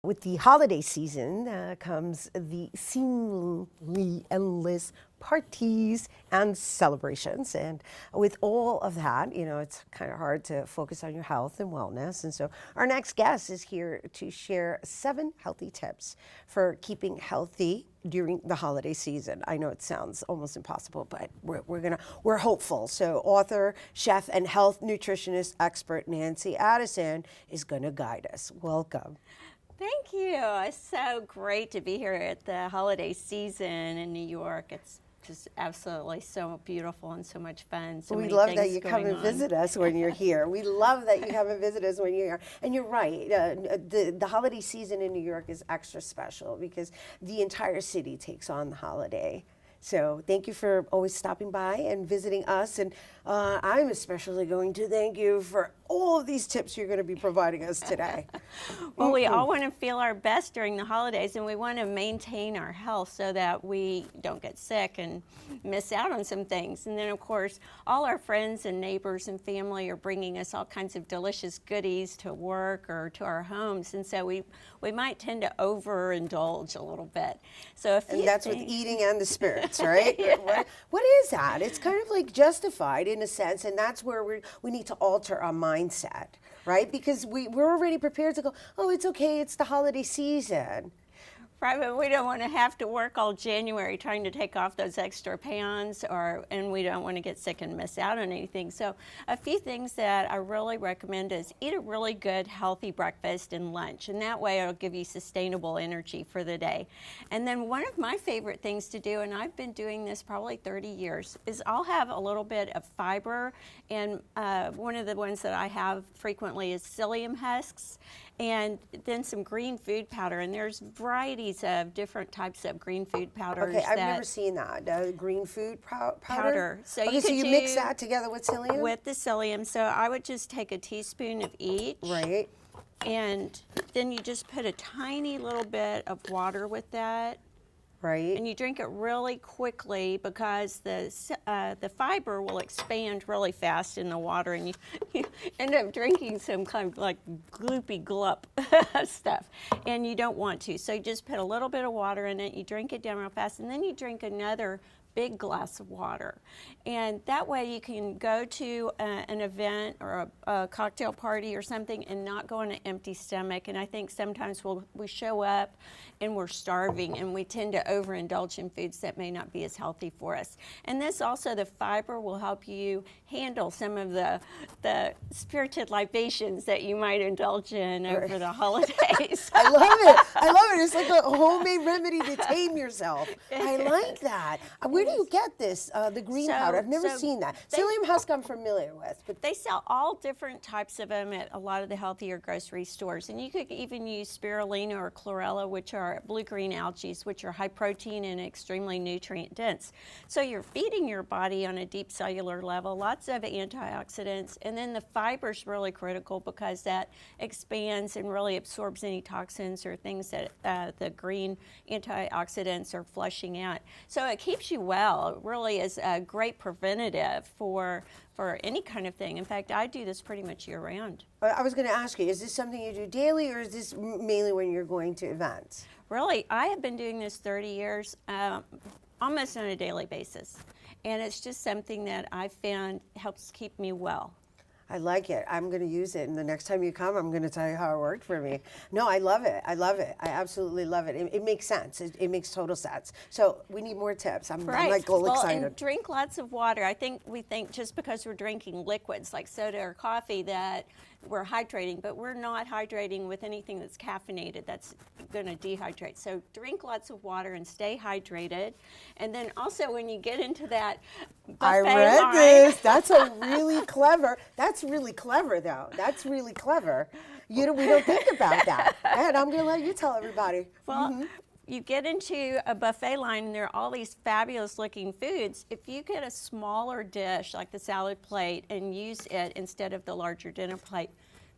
With the holiday season comes the seemingly endless parties and celebrations. And with all of that, it's kind of hard to focus on your health and wellness. And so our next guest is here to share 7 healthy tips for keeping healthy during the holiday season. I know it sounds almost impossible, but we're hopeful. So author, chef, and health nutritionist expert Nancy Addison is gonna guide us. Welcome. Thank you. It's so great to be here at the holiday season in New York. It's just absolutely so beautiful and so much fun. So we many love things that you come and visit us when you're here. We love that you come and visit us when you're here. And you're right, the holiday season in New York is extra special because the entire city takes on the holiday. So thank you for always stopping by and visiting us. And I'm especially going to thank you for all of these tips you're going to be providing us today. Well, we all want to feel our best during the holidays, and we want to maintain our health so that we don't get sick and miss out on some things. And then, of course, all our friends and neighbors and family are bringing us all kinds of delicious goodies to work or to our homes. And so we might tend to overindulge a little bit. So if and that's with eating and the spirits, right? Yeah. What is that? It's kind of like justified in a sense, and that's where we need to alter our mindset, right? Because we're already prepared to go, oh, it's okay, it's the holiday season. Right, but we don't want to have to work all January trying to take off those extra pounds, and we don't want to get sick and miss out on anything. So a few things that I really recommend is eat a really good, healthy breakfast and lunch, and that way it'll give you sustainable energy for the day. And then one of my favorite things to do, and I've been doing this probably 30 years, is I'll have a little bit of fiber, and one of the ones that I have frequently is psyllium husks, and then some green food powder, and there's varieties of different types of green food powders. Okay, I've never seen that. Green food powder? So you mix that together with psyllium? With the psyllium. So I would just take a teaspoon of each. Right. And then you just put a tiny little bit of water with that. Right. And you drink it really quickly because the fiber will expand really fast in the water, and you end up drinking some kind of like gloopy glup stuff, and you don't want to. So you just put a little bit of water in it, you drink it down real fast, and then you drink another big glass of water. And that way you can go to an event or a cocktail party or something and not go on an empty stomach. And I think sometimes we show up and we're starving and we tend to overindulge in foods that may not be as healthy for us. And this also, the fiber will help you handle some of the spirited libations that you might indulge in over the holidays. I love it. I love it. It's like a homemade remedy to tame yourself. I like that. Where do you get this, the green powder? I've never seen that. Psyllium husk I'm familiar with. But they sell all different types of them at a lot of the healthier grocery stores. And you could even use spirulina or chlorella, which are blue-green algae, which are high protein and extremely nutrient dense. So you're feeding your body on a deep cellular level, lots of antioxidants. And then the fiber's really critical because that expands and really absorbs any toxins or things that the green antioxidants are flushing out. So it keeps you well. It really is a great preventative for any kind of thing. In fact, I do this pretty much year-round. I was going to ask you, is this something you do daily, or is this mainly when you're going to events? Really, I have been doing this 30 years, almost on a daily basis. And it's just something that I found helps keep me well. I like it. I'm going to use it, and the next time you come, I'm going to tell you how it worked for me. No, I love it. I love it. I absolutely love it. It makes sense. It makes total sense. So we need more tips. I'm like all excited. And drink lots of water. We think just because we're drinking liquids like soda or coffee that we're hydrating, but we're not hydrating with anything that's caffeinated. That's going to dehydrate. So drink lots of water and stay hydrated. And then also when you get into that buffet I read line, this. That's really clever. That's really clever, though. That's really clever. We don't think about that. And I'm going to let you tell everybody. Well, you get into a buffet line and there are all these fabulous looking foods. If you get a smaller dish like the salad plate and use it instead of the larger dinner plate,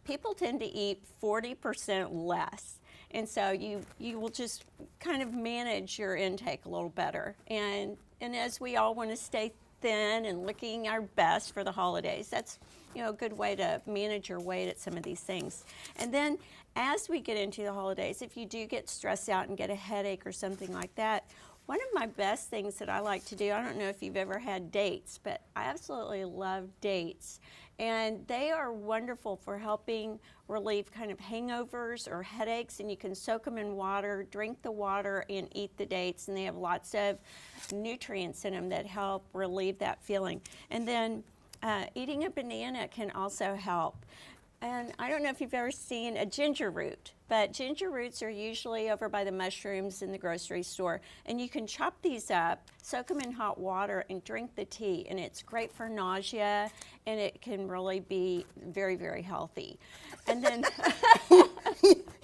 people tend to eat 40% less. And so you will just kind of manage your intake a little better. And as we all want to stay thin and looking our best for the holidays, that's a good way to manage your weight at some of these things. And then as we get into the holidays, if you do get stressed out and get a headache or something like that, one of my best things that I like to do, I don't know if you've ever had dates, but I absolutely love dates. And they are wonderful for helping relieve kind of hangovers or headaches, and you can soak them in water, drink the water, and eat the dates, and they have lots of nutrients in them that help relieve that feeling. And then eating a banana can also help. And I don't know if you've ever seen a ginger root, but ginger roots are usually over by the mushrooms in the grocery store. And you can chop these up, soak them in hot water, and drink the tea. And it's great for nausea, and it can really be very, very healthy. And then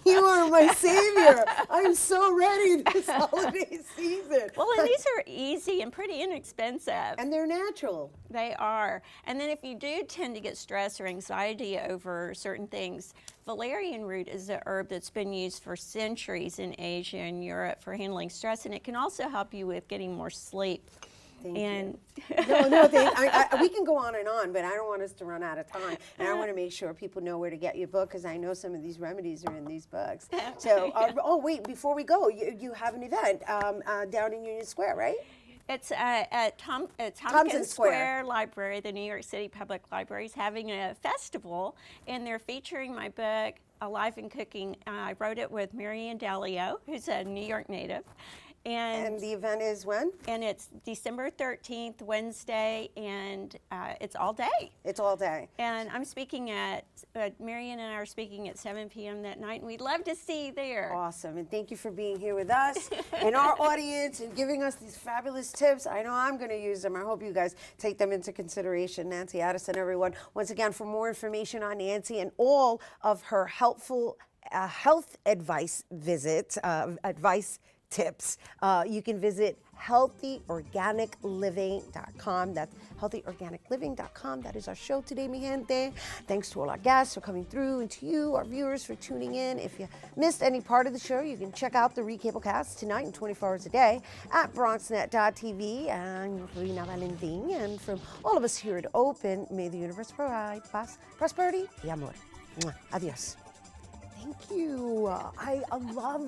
You are my savior. I'm so ready this holiday season. well, and these are easy and pretty inexpensive. And they're natural. They are. And then if you do tend to get stress or anxiety over certain things, valerian root is a herb that's been used for centuries in Asia and Europe for handling stress, and it can also help you with getting more sleep. Thank and you. We can go on and on, but I don't want us to run out of time. And I want to make sure people know where to get your book, because I know some of these remedies are in these books. So, oh wait, before we go, you have an event down in Union Square, right? It's at Tompkins Square Library, the New York City Public Library is having a festival, and they're featuring my book, Alive and Cooking. I wrote it with Marianne Dalio, who's a New York native. And the event is when? And it's December 13th, Wednesday, and it's all day. It's all day. And I'm speaking at, Marianne and I are speaking at 7 p.m. that night, and we'd love to see you there. Awesome, and thank you for being here with us and our audience and giving us these fabulous tips. I know I'm going to use them. I hope you guys take them into consideration. Nancy Addison, everyone. Once again, for more information on Nancy and all of her helpful health advice tips, you can visit healthyorganicliving.com. That's healthyorganicliving.com. That is our show today, mi gente. Thanks to all our guests for coming through, and to you, our viewers, for tuning in. If you missed any part of the show, you can check out the recablecast tonight and 24 hours a day at bronxnet.tv. And Rina Valentin, and from all of us here at Open, may the universe provide paz, prosperity, y amor. Mwah. Adios. Thank you. I love